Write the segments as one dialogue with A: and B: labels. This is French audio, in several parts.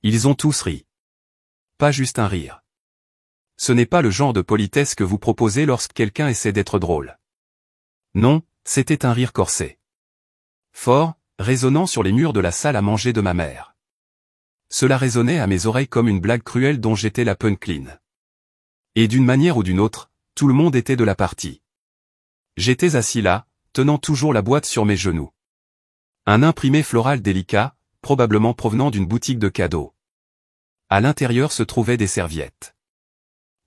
A: Ils ont tous ri. Pas juste un rire. Ce n'est pas le genre de politesse que vous proposez lorsque quelqu'un essaie d'être drôle. Non, c'était un rire corsé. Fort, résonnant sur les murs de la salle à manger de ma mère. Cela résonnait à mes oreilles comme une blague cruelle dont j'étais la punchline. Et d'une manière ou d'une autre, tout le monde était de la partie. J'étais assis là, tenant toujours la boîte sur mes genoux. Un imprimé floral délicat, probablement provenant d'une boutique de cadeaux. À l'intérieur se trouvaient des serviettes.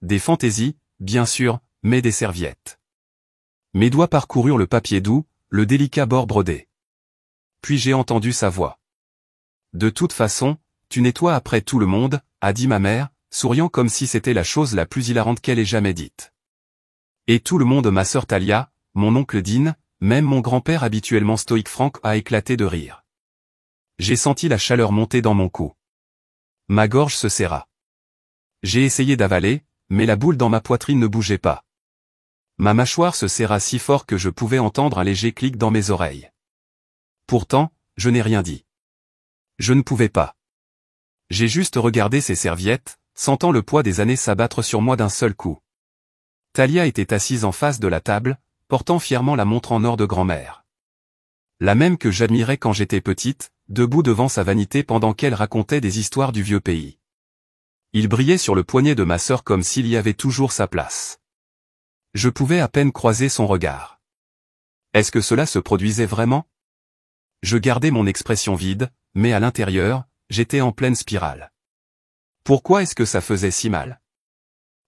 A: Des fantaisies, bien sûr, mais des serviettes. Mes doigts parcoururent le papier doux, le délicat bord brodé. Puis j'ai entendu sa voix. De toute façon, tu nettoies après tout le monde, a dit ma mère, souriant comme si c'était la chose la plus hilarante qu'elle ait jamais dite. Et tout le monde, ma sœur Talia, mon oncle Dean, même mon grand-père habituellement stoïque Frank a éclaté de rire. J'ai senti la chaleur monter dans mon cou. Ma gorge se serra. J'ai essayé d'avaler, mais la boule dans ma poitrine ne bougeait pas. Ma mâchoire se serra si fort que je pouvais entendre un léger clic dans mes oreilles. Pourtant, je n'ai rien dit. Je ne pouvais pas. J'ai juste regardé ces serviettes, sentant le poids des années s'abattre sur moi d'un seul coup. Talia était assise en face de la table, portant fièrement la montre en or de grand-mère. La même que j'admirais quand j'étais petite, debout devant sa vanité pendant qu'elle racontait des histoires du vieux pays. Il brillait sur le poignet de ma sœur comme s'il y avait toujours sa place. Je pouvais à peine croiser son regard. Est-ce que cela se produisait vraiment? Je gardais mon expression vide, mais à l'intérieur, j'étais en pleine spirale. Pourquoi est-ce que ça faisait si mal?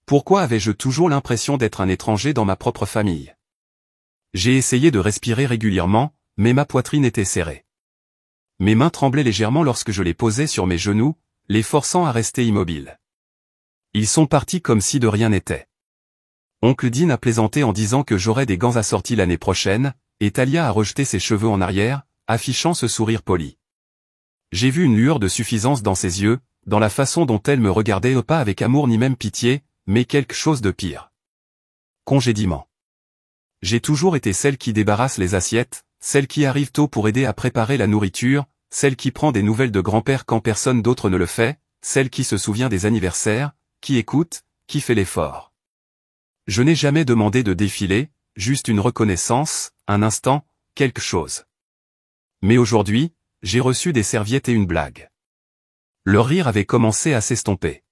A: Pourquoi avais-je toujours l'impression d'être un étranger dans ma propre famille? J'ai essayé de respirer régulièrement, mais ma poitrine était serrée. Mes mains tremblaient légèrement lorsque je les posais sur mes genoux, les forçant à rester immobiles. Ils sont partis comme si de rien n'était. Oncle Dean a plaisanté en disant que j'aurais des gants assortis l'année prochaine, et Talia a rejeté ses cheveux en arrière, affichant ce sourire poli. J'ai vu une lueur de suffisance dans ses yeux, dans la façon dont elle me regardait, pas avec amour ni même pitié, mais quelque chose de pire. Congédiement. J'ai toujours été celle qui débarrasse les assiettes, celle qui arrive tôt pour aider à préparer la nourriture, celle qui prend des nouvelles de grand-père quand personne d'autre ne le fait, celle qui se souvient des anniversaires, qui écoute, qui fait l'effort. Je n'ai jamais demandé de défiler, juste une reconnaissance, un instant, quelque chose. Mais aujourd'hui, j'ai reçu des serviettes et une blague. Le rire avait commencé à s'estomper.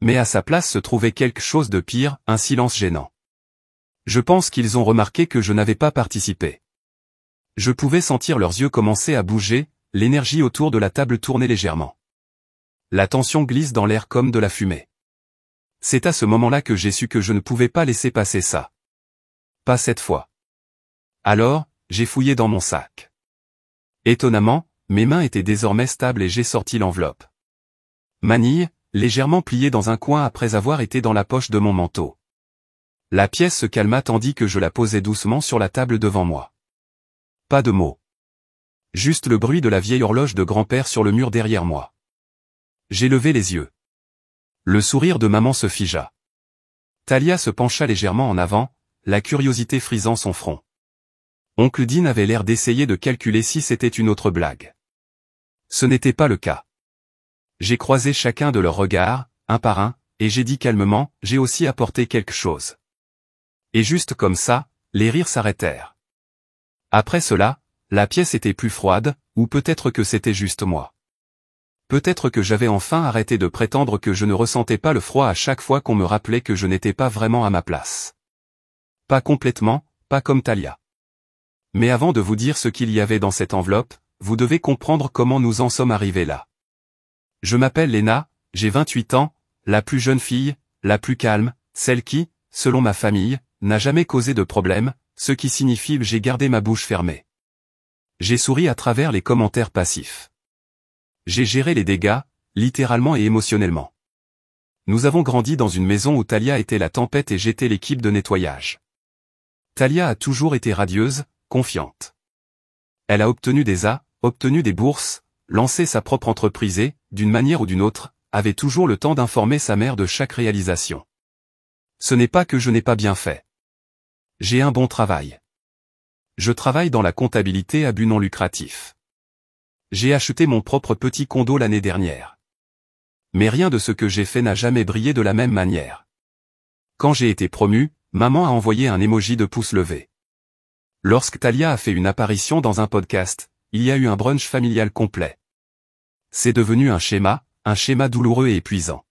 A: Mais à sa place se trouvait quelque chose de pire, un silence gênant. Je pense qu'ils ont remarqué que je n'avais pas participé. Je pouvais sentir leurs yeux commencer à bouger, l'énergie autour de la table tournait légèrement. La tension glisse dans l'air comme de la fumée. C'est à ce moment-là que j'ai su que je ne pouvais pas laisser passer ça. Pas cette fois. Alors, j'ai fouillé dans mon sac. Étonnamment, mes mains étaient désormais stables et j'ai sorti l'enveloppe. Manille, légèrement pliée dans un coin après avoir été dans la poche de mon manteau. La pièce se calma tandis que je la posais doucement sur la table devant moi. Pas de mots. Juste le bruit de la vieille horloge de grand-père sur le mur derrière moi. J'ai levé les yeux. Le sourire de maman se figea. Talia se pencha légèrement en avant, la curiosité frisant son front. Oncle Dean avait l'air d'essayer de calculer si c'était une autre blague. Ce n'était pas le cas. J'ai croisé chacun de leurs regards, un par un, et j'ai dit calmement, j'ai aussi apporté quelque chose. Et juste comme ça, les rires s'arrêtèrent. Après cela, la pièce était plus froide, ou peut-être que c'était juste moi. Peut-être que j'avais enfin arrêté de prétendre que je ne ressentais pas le froid à chaque fois qu'on me rappelait que je n'étais pas vraiment à ma place. Pas complètement, pas comme Talia. Mais avant de vous dire ce qu'il y avait dans cette enveloppe, vous devez comprendre comment nous en sommes arrivés là. Je m'appelle Lena, j'ai 28 ans, la plus jeune fille, la plus calme, celle qui, selon ma famille, n'a jamais causé de problème, ce qui signifie que j'ai gardé ma bouche fermée. J'ai souri à travers les commentaires passifs. J'ai géré les dégâts, littéralement et émotionnellement. Nous avons grandi dans une maison où Talia était la tempête et j'étais l'équipe de nettoyage. Talia a toujours été radieuse, confiante. Elle a obtenu obtenu des bourses, lancé sa propre entreprise et, d'une manière ou d'une autre, avait toujours le temps d'informer sa mère de chaque réalisation. Ce n'est pas que je n'ai pas bien fait. J'ai un bon travail. Je travaille dans la comptabilité à but non lucratif. J'ai acheté mon propre petit condo l'année dernière. Mais rien de ce que j'ai fait n'a jamais brillé de la même manière. Quand j'ai été promu, maman a envoyé un emoji de pouce levé. Lorsque Talia a fait une apparition dans un podcast, il y a eu un brunch familial complet. C'est devenu un schéma douloureux et épuisant.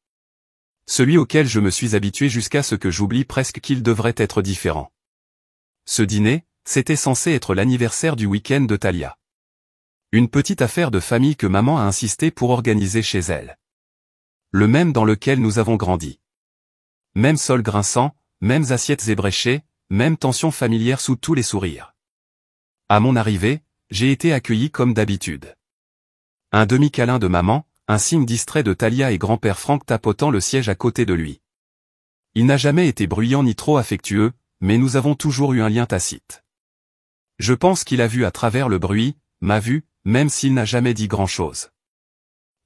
A: Celui auquel je me suis habitué jusqu'à ce que j'oublie presque qu'il devrait être différent. Ce dîner, c'était censé être l'anniversaire du week-end de Talia. Une petite affaire de famille que maman a insisté pour organiser chez elle. Le même dans lequel nous avons grandi. Même sol grinçant, mêmes assiettes ébréchées, même tension familière sous tous les sourires. À mon arrivée, j'ai été accueilli comme d'habitude. Un demi-câlin de maman, un signe distrait de Talia et grand-père Franck tapotant le siège à côté de lui. Il n'a jamais été bruyant ni trop affectueux, mais nous avons toujours eu un lien tacite. Je pense qu'il a vu à travers le bruit, m'a vu, même s'il n'a jamais dit grand-chose.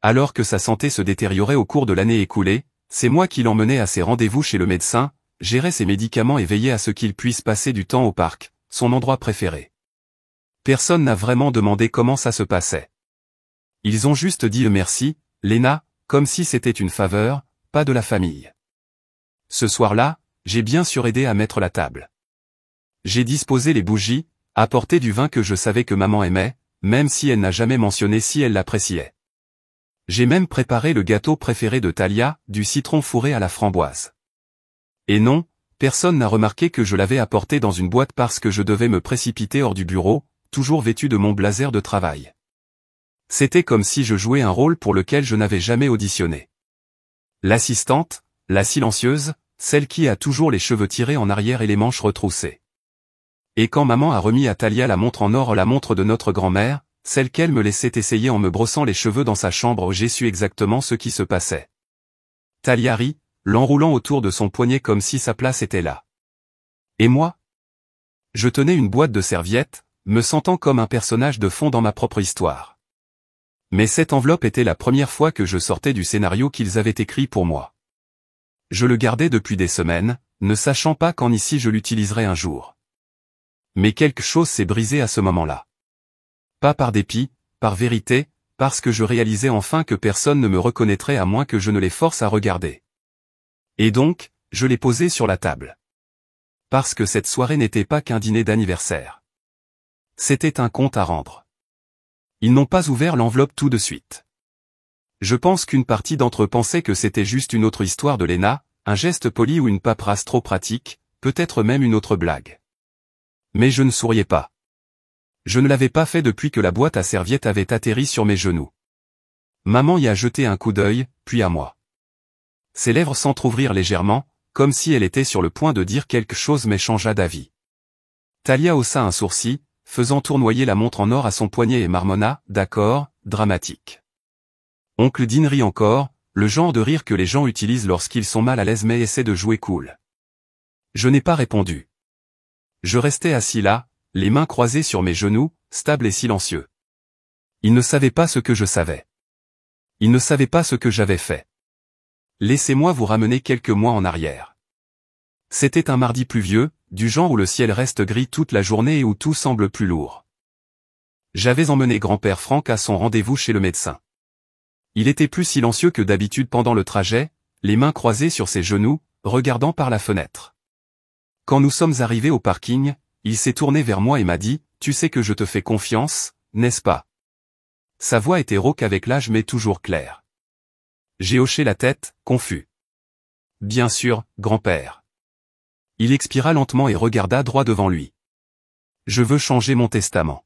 A: Alors que sa santé se détériorait au cours de l'année écoulée, c'est moi qui l'emmenais à ses rendez-vous chez le médecin, gérais ses médicaments et veillais à ce qu'il puisse passer du temps au parc, son endroit préféré. Personne n'a vraiment demandé comment ça se passait. Ils ont juste dit merci, Léna, comme si c'était une faveur, pas de la famille. Ce soir-là, j'ai bien sûr aidé à mettre la table. J'ai disposé les bougies, apporté du vin que je savais que maman aimait, même si elle n'a jamais mentionné si elle l'appréciait. J'ai même préparé le gâteau préféré de Talia, du citron fourré à la framboise. Et non, personne n'a remarqué que je l'avais apporté dans une boîte parce que je devais me précipiter hors du bureau, toujours vêtu de mon blazer de travail. C'était comme si je jouais un rôle pour lequel je n'avais jamais auditionné. L'assistante, la silencieuse, celle qui a toujours les cheveux tirés en arrière et les manches retroussées. Et quand maman a remis à Talia la montre en or, la montre de notre grand-mère, celle qu'elle me laissait essayer en me brossant les cheveux dans sa chambre, j'ai su exactement ce qui se passait. Talia rit, l'enroulant autour de son poignet comme si sa place était là. Et moi? Je tenais une boîte de serviettes, me sentant comme un personnage de fond dans ma propre histoire. Mais cette enveloppe était la première fois que je sortais du scénario qu'ils avaient écrit pour moi. Je le gardais depuis des semaines, ne sachant pas quand ici je l'utiliserais un jour. Mais quelque chose s'est brisé à ce moment-là. Pas par dépit, par vérité, parce que je réalisais enfin que personne ne me reconnaîtrait à moins que je ne les force à regarder. Et donc, je l'ai posé sur la table. Parce que cette soirée n'était pas qu'un dîner d'anniversaire. C'était un compte à rendre. Ils n'ont pas ouvert l'enveloppe tout de suite. Je pense qu'une partie d'entre eux pensait que c'était juste une autre histoire de Léna, un geste poli ou une paperasse trop pratique, peut-être même une autre blague. Mais je ne souriais pas. Je ne l'avais pas fait depuis que la boîte à serviettes avait atterri sur mes genoux. Maman y a jeté un coup d'œil, puis à moi. Ses lèvres s'entr'ouvrirent légèrement, comme si elle était sur le point de dire quelque chose mais changea d'avis. Talia haussa un sourcil, faisant tournoyer la montre en or à son poignet et marmonna, d'accord, dramatique. Oncle Dean rit encore, le genre de rire que les gens utilisent lorsqu'ils sont mal à l'aise mais essaient de jouer cool. Je n'ai pas répondu. Je restais assis là, les mains croisées sur mes genoux, stable et silencieux. Il ne savait pas ce que je savais. Il ne savait pas ce que j'avais fait. Laissez-moi vous ramener quelques mois en arrière. C'était un mardi pluvieux, du genre où le ciel reste gris toute la journée et où tout semble plus lourd. J'avais emmené grand-père Franck à son rendez-vous chez le médecin. Il était plus silencieux que d'habitude pendant le trajet, les mains croisées sur ses genoux, regardant par la fenêtre. Quand nous sommes arrivés au parking, il s'est tourné vers moi et m'a dit, « Tu sais que je te fais confiance, n'est-ce pas ?» Sa voix était rauque avec l'âge mais toujours claire. J'ai hoché la tête, confus. « Bien sûr, grand-père. » Il expira lentement et regarda droit devant lui. « Je veux changer mon testament. »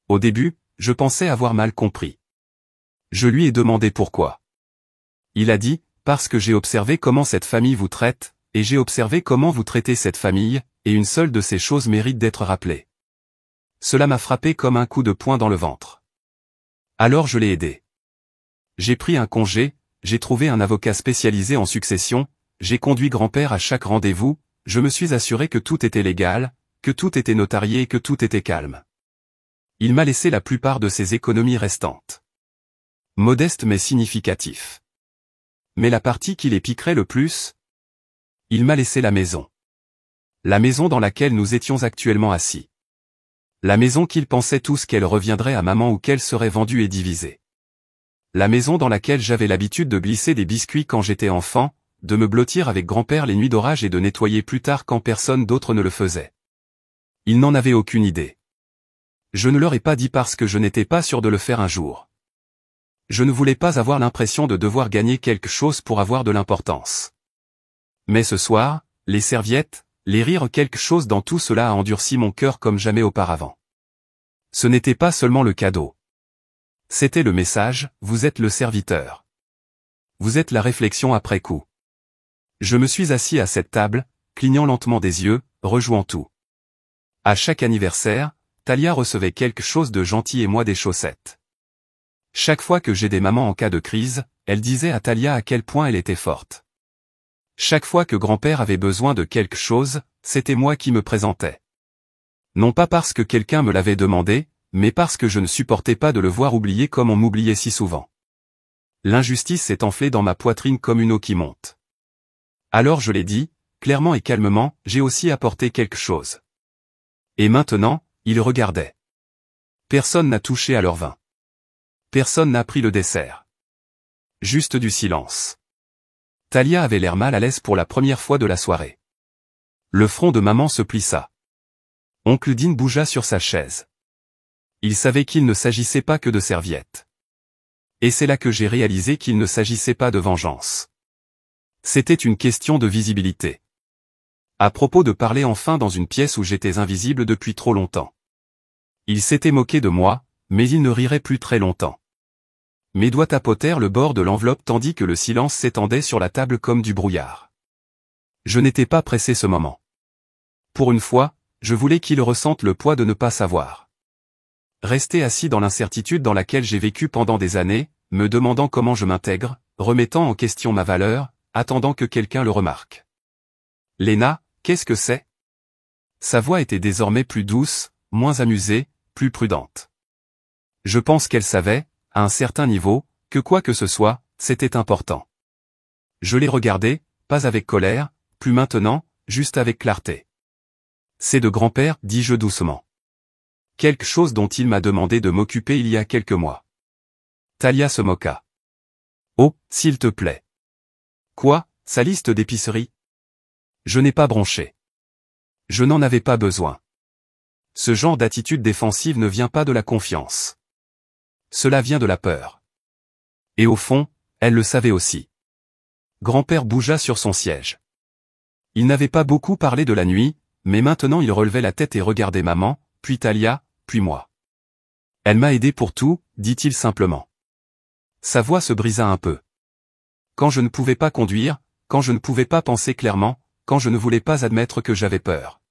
A: Au début, je pensais avoir mal compris. Je lui ai demandé pourquoi. Il a dit, « Parce que j'ai observé comment cette famille vous traite, et j'ai observé comment vous traitez cette famille, et une seule de ces choses mérite d'être rappelée. » Cela m'a frappé comme un coup de poing dans le ventre. Alors je l'ai aidé. J'ai pris un congé, j'ai trouvé un avocat spécialisé en succession, j'ai conduit grand-père à chaque rendez-vous, je me suis assuré que tout était légal, que tout était notarié et que tout était calme. Il m'a laissé la plupart de ses économies restantes. Modeste mais significatif. Mais la partie qui les piquerait le plus, il m'a laissé la maison. La maison dans laquelle nous étions actuellement assis. La maison qu'ils pensaient tous qu'elle reviendrait à maman ou qu'elle serait vendue et divisée. la maison dans laquelle j'avais l'habitude de glisser des biscuits quand j'étais enfant, de me blottir avec grand-père les nuits d'orage et de nettoyer plus tard quand personne d'autre ne le faisait. Ils n'en avaient aucune idée. Je ne leur ai pas dit parce que je n'étais pas sûr de le faire un jour. Je ne voulais pas avoir l'impression de devoir gagner quelque chose pour avoir de l'importance. Mais ce soir, les serviettes, les rires, quelque chose dans tout cela a endurci mon cœur comme jamais auparavant. Ce n'était pas seulement le cadeau. C'était le message, vous êtes le serviteur. Vous êtes la réflexion après coup. Je me suis assis à cette table, clignant lentement des yeux, rejouant tout. À chaque anniversaire, Talia recevait quelque chose de gentil et moi des chaussettes. Chaque fois que j'aidais maman en cas de crise, elle disait à Talia à quel point elle était forte. Chaque fois que grand-père avait besoin de quelque chose, c'était moi qui me présentais. Non pas parce que quelqu'un me l'avait demandé, mais parce que je ne supportais pas de le voir oublier comme on m'oubliait si souvent. L'injustice s'est enflée dans ma poitrine comme une eau qui monte. Alors je l'ai dit, clairement et calmement, j'ai aussi apporté quelque chose. Et maintenant, ils regardaient. Personne n'a touché à leur vin. Personne n'a pris le dessert. Juste du silence. Talia avait l'air mal à l'aise pour la première fois de la soirée. Le front de maman se plissa. Oncle Dean bougea sur sa chaise. Il savait qu'il ne s'agissait pas que de serviettes. Et c'est là que j'ai réalisé qu'il ne s'agissait pas de vengeance. C'était une question de visibilité. À propos de parler enfin dans une pièce où j'étais invisible depuis trop longtemps. Il s'était moqué de moi, mais il ne rirait plus très longtemps. Mes doigts tapotèrent le bord de l'enveloppe tandis que le silence s'étendait sur la table comme du brouillard. Je n'étais pas pressé ce moment. Pour une fois, je voulais qu'il ressente le poids de ne pas savoir. Rester assis dans l'incertitude dans laquelle j'ai vécu pendant des années, me demandant comment je m'intègre, remettant en question ma valeur, attendant que quelqu'un le remarque. Léna, qu'est-ce que c'est ? Sa voix était désormais plus douce, moins amusée, plus prudente. Je pense qu'elle savait, à un certain niveau, que quoi que ce soit, c'était important. Je l'ai regardé, pas avec colère, plus maintenant, juste avec clarté. C'est de grand-père, dis-je doucement. Quelque chose dont il m'a demandé de m'occuper il y a quelques mois. Talia se moqua. Oh, s'il te plaît. Quoi, sa liste d'épicerie ? Je n'ai pas bronché. Je n'en avais pas besoin. Ce genre d'attitude défensive ne vient pas de la confiance. Cela vient de la peur. Et au fond, elle le savait aussi. Grand-père bougea sur son siège. Il n'avait pas beaucoup parlé de la nuit, mais maintenant il relevait la tête et regardait maman, puis Talia, puis moi. Elle m'a aidé pour tout, dit-il simplement. Sa voix se brisa un peu. Quand je ne pouvais pas conduire, quand je ne pouvais pas penser clairement, quand je ne voulais pas admettre que j'avais peur.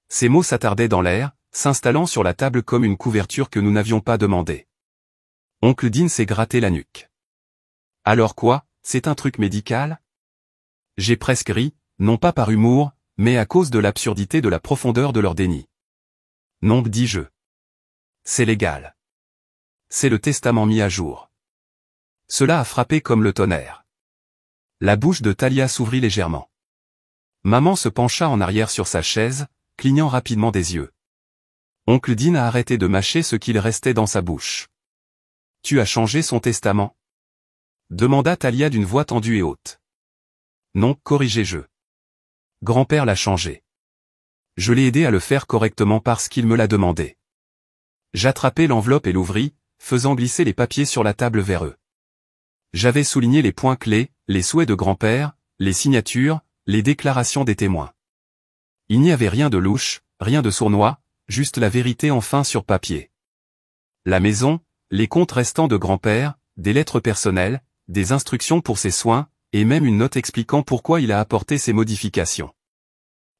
A: Ces mots s'attardaient dans l'air, s'installant sur la table comme une couverture que nous n'avions pas demandée. Oncle Dean s'est gratté la nuque. Alors quoi, c'est un truc médical ? J'ai presque ri, non pas par humour, mais à cause de l'absurdité de la profondeur de leur déni. Non, dis-je. C'est légal. C'est le testament mis à jour. Cela a frappé comme le tonnerre. La bouche de Talia s'ouvrit légèrement. Maman se pencha en arrière sur sa chaise, clignant rapidement des yeux. Oncle Dean a arrêté de mâcher ce qu'il restait dans sa bouche. Tu as changé son testament ? Demanda Talia d'une voix tendue et haute. Non, corrigeai-je. Grand-père l'a changé. Je l'ai aidé à le faire correctement parce qu'il me l'a demandé. J'attrapai l'enveloppe et l'ouvris, faisant glisser les papiers sur la table vers eux. J'avais souligné les points clés, les souhaits de grand-père, les signatures, les déclarations des témoins. Il n'y avait rien de louche, rien de sournois, juste la vérité enfin sur papier. La maison, les comptes restants de grand-père, des lettres personnelles, des instructions pour ses soins, et même une note expliquant pourquoi il a apporté ces modifications.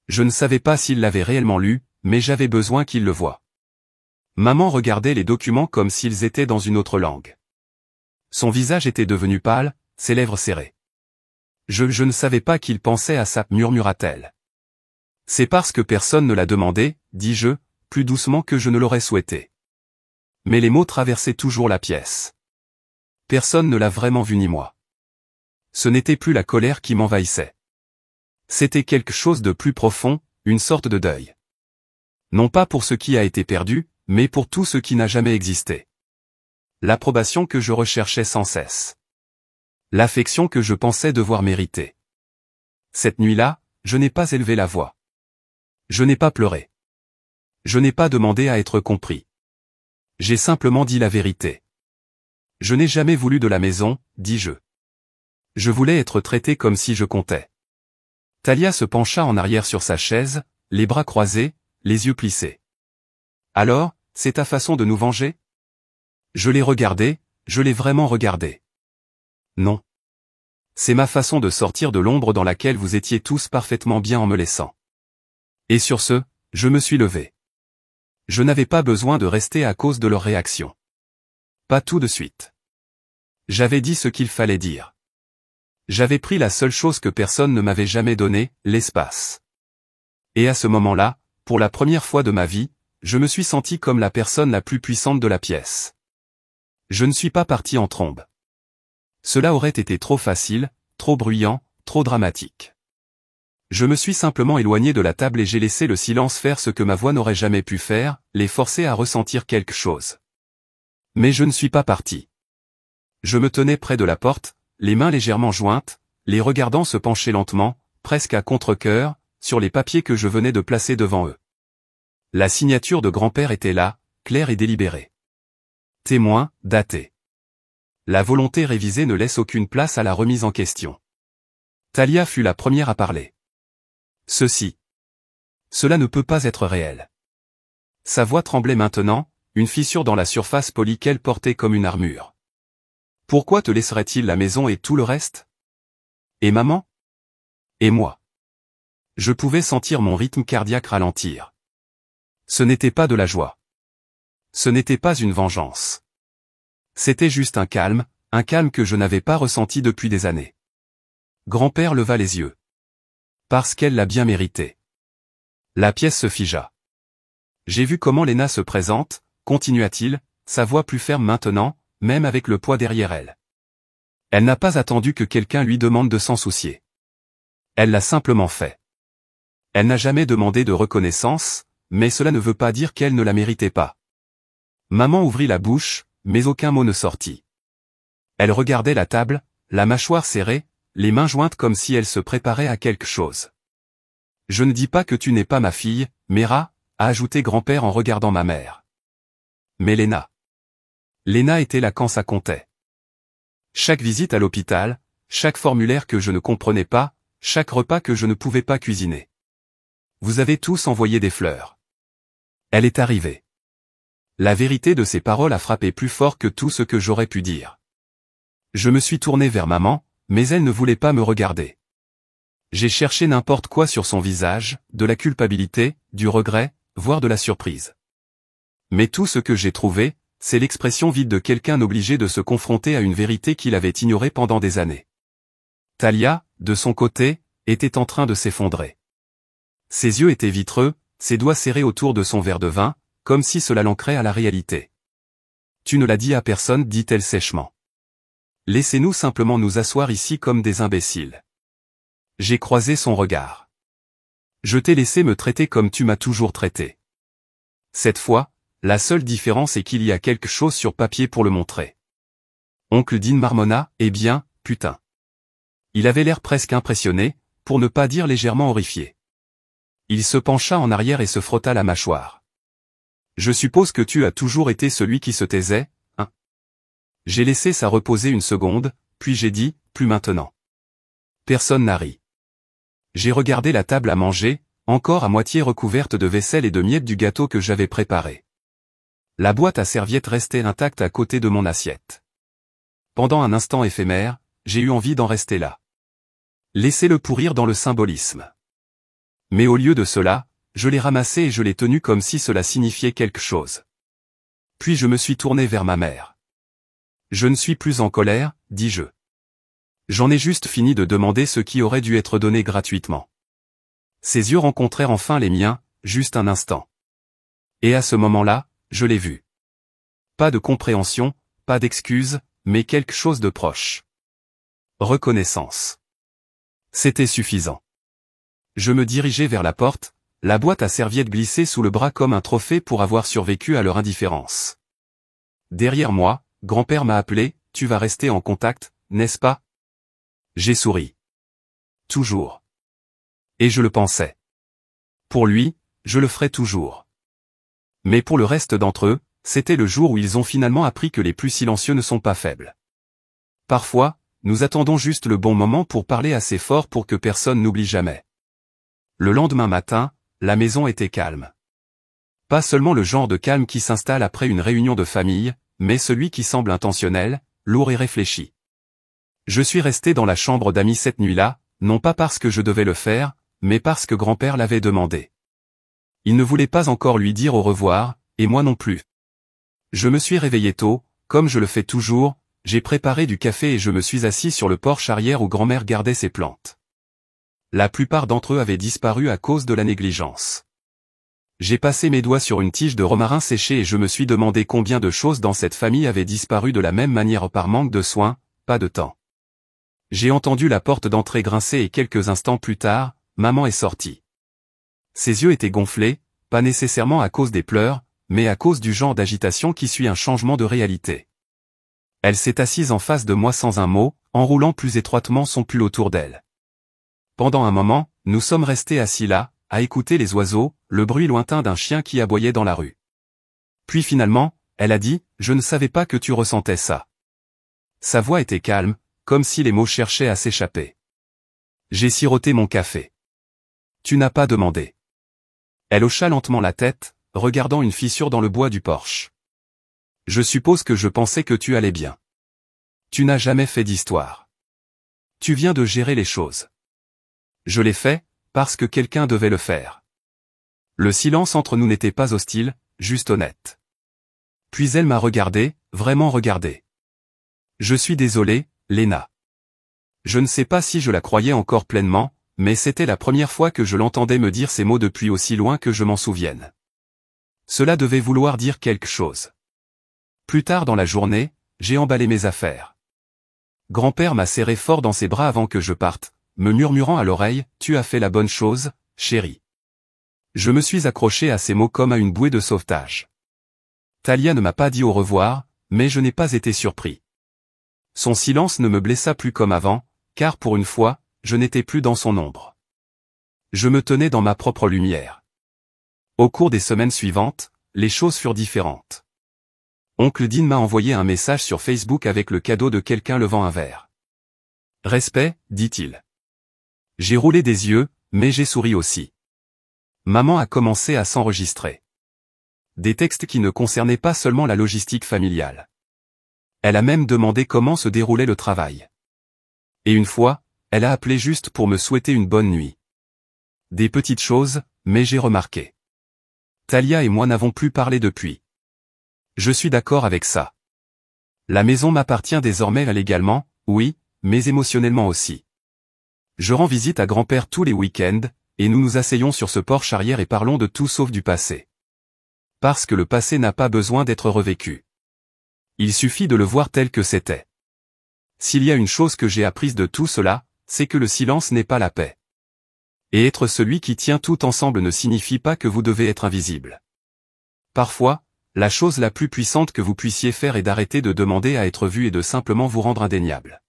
A: Je ne savais pas s'il l'avait réellement lu, mais j'avais besoin qu'il le voie. Maman regardait les documents comme s'ils étaient dans une autre langue. Son visage était devenu pâle, ses lèvres serrées. Je ne savais pas qu'il pensait à ça, murmura-t-elle. C'est parce que personne ne l'a demandé, dis-je, plus doucement que je ne l'aurais souhaité. Mais les mots traversaient toujours la pièce. Personne ne l'a vraiment vu ni moi. Ce n'était plus la colère qui m'envahissait. C'était quelque chose de plus profond, une sorte de deuil. Non pas pour ce qui a été perdu, mais pour tout ce qui n'a jamais existé. L'approbation que je recherchais sans cesse. L'affection que je pensais devoir mériter. Cette nuit-là, je n'ai pas élevé la voix. Je n'ai pas pleuré. Je n'ai pas demandé à être compris. J'ai simplement dit la vérité. Je n'ai jamais voulu de la maison, dis-je. Je voulais être traité comme si je comptais. Thalia se pencha en arrière sur sa chaise, les bras croisés, les yeux plissés. Alors, c'est ta façon de nous venger? Je l'ai regardé, je l'ai vraiment regardé. Non. C'est ma façon de sortir de l'ombre dans laquelle vous étiez tous parfaitement bien en me laissant. Et sur ce, je me suis levé. Je n'avais pas besoin de rester à cause de leur réaction. Pas tout de suite. J'avais dit ce qu'il fallait dire. J'avais pris la seule chose que personne ne m'avait jamais donnée, l'espace. Et à ce moment-là, pour la première fois de ma vie, je me suis senti comme la personne la plus puissante de la pièce. Je ne suis pas parti en trombe. Cela aurait été trop facile, trop bruyant, trop dramatique. Je me suis simplement éloigné de la table et j'ai laissé le silence faire ce que ma voix n'aurait jamais pu faire, les forcer à ressentir quelque chose. Mais je ne suis pas parti. Je me tenais près de la porte, les mains légèrement jointes, les regardant se pencher lentement, presque à contre-cœur, sur les papiers que je venais de placer devant eux. La signature de grand-père était là, claire et délibérée. Témoin, daté. La volonté révisée ne laisse aucune place à la remise en question. Thalia fut la première à parler. Cela ne peut pas être réel. Sa voix tremblait maintenant, une fissure dans la surface polie qu'elle portait comme une armure. Pourquoi te laisserait-il la maison et tout le reste? Et maman? Et moi? Je pouvais sentir mon rythme cardiaque ralentir. Ce n'était pas de la joie. Ce n'était pas une vengeance. C'était juste un calme que je n'avais pas ressenti depuis des années. Grand-père leva les yeux. Parce qu'elle l'a bien mérité. La pièce se figea. J'ai vu comment Léna se présente, continua-t-il, sa voix plus ferme maintenant, même avec le poids derrière elle. Elle n'a pas attendu que quelqu'un lui demande de s'en soucier. Elle l'a simplement fait. Elle n'a jamais demandé de reconnaissance, mais cela ne veut pas dire qu'elle ne la méritait pas. Maman ouvrit la bouche, mais aucun mot ne sortit. Elle regardait la table, la mâchoire serrée, les mains jointes comme si elle se préparait à quelque chose. Je ne dis pas que tu n'es pas ma fille, Mera, a ajouté grand-père en regardant ma mère. Mais Léna. Léna était là quand ça comptait. Chaque visite à l'hôpital, chaque formulaire que je ne comprenais pas, chaque repas que je ne pouvais pas cuisiner. Vous avez tous envoyé des fleurs. Elle est arrivée. La vérité de ses paroles a frappé plus fort que tout ce que j'aurais pu dire. Je me suis tourné vers maman, mais elle ne voulait pas me regarder. J'ai cherché n'importe quoi sur son visage, de la culpabilité, du regret, voire de la surprise. Mais tout ce que j'ai trouvé, c'est l'expression vide de quelqu'un obligé de se confronter à une vérité qu'il avait ignorée pendant des années. Thalia, de son côté, était en train de s'effondrer. Ses yeux étaient vitreux, ses doigts serrés autour de son verre de vin, comme si cela l'ancrait à la réalité. Tu ne l'as dit à personne, dit-elle sèchement. Laissez-nous simplement nous asseoir ici comme des imbéciles. J'ai croisé son regard. Je t'ai laissé me traiter comme tu m'as toujours traité. Cette fois, la seule différence est qu'il y a quelque chose sur papier pour le montrer. Oncle Dean marmonna, eh bien, putain. Il avait l'air presque impressionné, pour ne pas dire légèrement horrifié. Il se pencha en arrière et se frotta la mâchoire. Je suppose que tu as toujours été celui qui se taisait, hein? J'ai laissé ça reposer une seconde, puis j'ai dit, plus maintenant. Personne n'a ri. J'ai regardé la table à manger, encore à moitié recouverte de vaisselle et de miettes du gâteau que j'avais préparé. La boîte à serviettes restait intacte à côté de mon assiette. Pendant un instant éphémère, j'ai eu envie d'en rester là. Laissez-le pourrir dans le symbolisme. Mais au lieu de cela, je l'ai ramassé et je l'ai tenu comme si cela signifiait quelque chose. Puis je me suis tourné vers ma mère. Je ne suis plus en colère, dis-je. J'en ai juste fini de demander ce qui aurait dû être donné gratuitement. Ses yeux rencontrèrent enfin les miens, juste un instant. Et à ce moment-là, je l'ai vu. Pas de compréhension, pas d'excuse, mais quelque chose de proche. Reconnaissance. C'était suffisant. Je me dirigeais vers la porte, la boîte à serviettes glissée sous le bras comme un trophée pour avoir survécu à leur indifférence. Derrière moi, grand-père m'a appelé, tu vas rester en contact, n'est-ce pas? J'ai souri. Toujours. Et je le pensais. Pour lui, je le ferai toujours. Mais pour le reste d'entre eux, c'était le jour où ils ont finalement appris que les plus silencieux ne sont pas faibles. Parfois, nous attendons juste le bon moment pour parler assez fort pour que personne n'oublie jamais. Le lendemain matin, la maison était calme. Pas seulement le genre de calme qui s'installe après une réunion de famille, mais celui qui semble intentionnel, lourd et réfléchi. Je suis resté dans la chambre d'amis cette nuit-là, non pas parce que je devais le faire, mais parce que grand-père l'avait demandé. Il ne voulait pas encore lui dire au revoir, et moi non plus. Je me suis réveillé tôt, comme je le fais toujours, j'ai préparé du café et je me suis assis sur le porche arrière où grand-mère gardait ses plantes. La plupart d'entre eux avaient disparu à cause de la négligence. J'ai passé mes doigts sur une tige de romarin séché et je me suis demandé combien de choses dans cette famille avaient disparu de la même manière par manque de soins, pas de temps. J'ai entendu la porte d'entrée grincer et quelques instants plus tard, maman est sortie. Ses yeux étaient gonflés, pas nécessairement à cause des pleurs, mais à cause du genre d'agitation qui suit un changement de réalité. Elle s'est assise en face de moi sans un mot, enroulant plus étroitement son pull autour d'elle. Pendant un moment, nous sommes restés assis là, à écouter les oiseaux, le bruit lointain d'un chien qui aboyait dans la rue. Puis finalement, elle a dit, « Je ne savais pas que tu ressentais ça. » Sa voix était calme, comme si les mots cherchaient à s'échapper. J'ai siroté mon café. « Tu n'as pas demandé. » Elle hocha lentement la tête, regardant une fissure dans le bois du porche. « Je suppose que je pensais que tu allais bien. Tu n'as jamais fait d'histoire. Tu viens de gérer les choses. Je l'ai fait, parce que quelqu'un devait le faire. » Le silence entre nous n'était pas hostile, juste honnête. Puis elle m'a regardé, vraiment regardé. « Je suis désolé, Léna. » Je ne sais pas si je la croyais encore pleinement, mais c'était la première fois que je l'entendais me dire ces mots depuis aussi loin que je m'en souvienne. Cela devait vouloir dire quelque chose. Plus tard dans la journée, j'ai emballé mes affaires. Grand-père m'a serré fort dans ses bras avant que je parte, me murmurant à l'oreille, « Tu as fait la bonne chose, chérie. » Je me suis accroché à ces mots comme à une bouée de sauvetage. Talia ne m'a pas dit au revoir, mais je n'ai pas été surpris. Son silence ne me blessa plus comme avant, car pour une fois, je n'étais plus dans son ombre. Je me tenais dans ma propre lumière. Au cours des semaines suivantes, les choses furent différentes. Oncle Dean m'a envoyé un message sur Facebook avec le cadeau de quelqu'un levant un verre. « Respect, dit-il. » J'ai roulé des yeux, mais j'ai souri aussi. Maman a commencé à s'enregistrer. Des textes qui ne concernaient pas seulement la logistique familiale. Elle a même demandé comment se déroulait le travail. Et une fois, elle a appelé juste pour me souhaiter une bonne nuit. Des petites choses, mais j'ai remarqué. Talia et moi n'avons plus parlé depuis. Je suis d'accord avec ça. La maison m'appartient désormais légalement, oui, mais émotionnellement aussi. Je rends visite à grand-père tous les week-ends, et nous nous asseyons sur ce porche arrière et parlons de tout sauf du passé. Parce que le passé n'a pas besoin d'être revécu. Il suffit de le voir tel que c'était. S'il y a une chose que j'ai apprise de tout cela, c'est que le silence n'est pas la paix. Et être celui qui tient tout ensemble ne signifie pas que vous devez être invisible. Parfois, la chose la plus puissante que vous puissiez faire est d'arrêter de demander à être vu et de simplement vous rendre indéniable.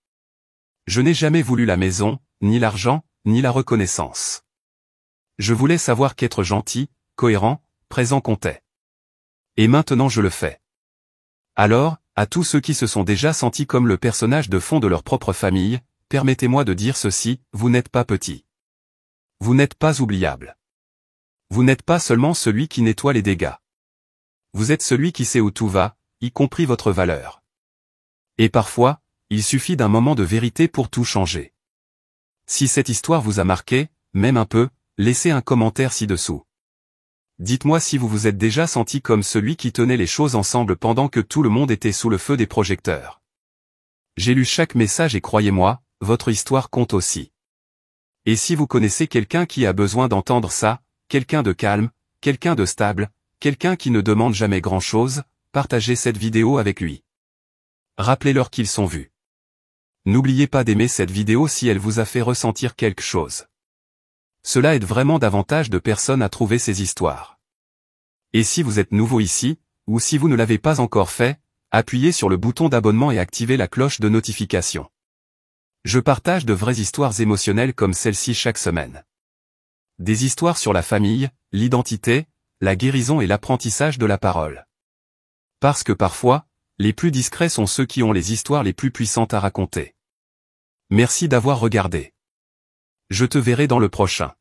A: Je n'ai jamais voulu la maison, ni l'argent, ni la reconnaissance. Je voulais savoir qu'être gentil, cohérent, présent comptait. Et maintenant je le fais. Alors, à tous ceux qui se sont déjà sentis comme le personnage de fond de leur propre famille, permettez-moi de dire ceci, vous n'êtes pas petit. Vous n'êtes pas oubliable. Vous n'êtes pas seulement celui qui nettoie les dégâts. Vous êtes celui qui sait où tout va, y compris votre valeur. Et parfois, il suffit d'un moment de vérité pour tout changer. Si cette histoire vous a marqué, même un peu, laissez un commentaire ci-dessous. Dites-moi si vous vous êtes déjà senti comme celui qui tenait les choses ensemble pendant que tout le monde était sous le feu des projecteurs. J'ai lu chaque message et croyez-moi, votre histoire compte aussi. Et si vous connaissez quelqu'un qui a besoin d'entendre ça, quelqu'un de calme, quelqu'un de stable, quelqu'un qui ne demande jamais grand-chose, partagez cette vidéo avec lui. Rappelez-leur qu'ils sont vus. N'oubliez pas d'aimer cette vidéo si elle vous a fait ressentir quelque chose. Cela aide vraiment davantage de personnes à trouver ces histoires. Et si vous êtes nouveau ici, ou si vous ne l'avez pas encore fait, Appuyez sur le bouton d'abonnement et activez la cloche de notification. Je partage de vraies histoires émotionnelles comme celle-ci chaque semaine. Des histoires sur la famille, l'identité, la guérison et l'apprentissage de la parole. Parce que parfois, les plus discrets sont ceux qui ont les histoires les plus puissantes à raconter. Merci d'avoir regardé. Je te verrai dans le prochain.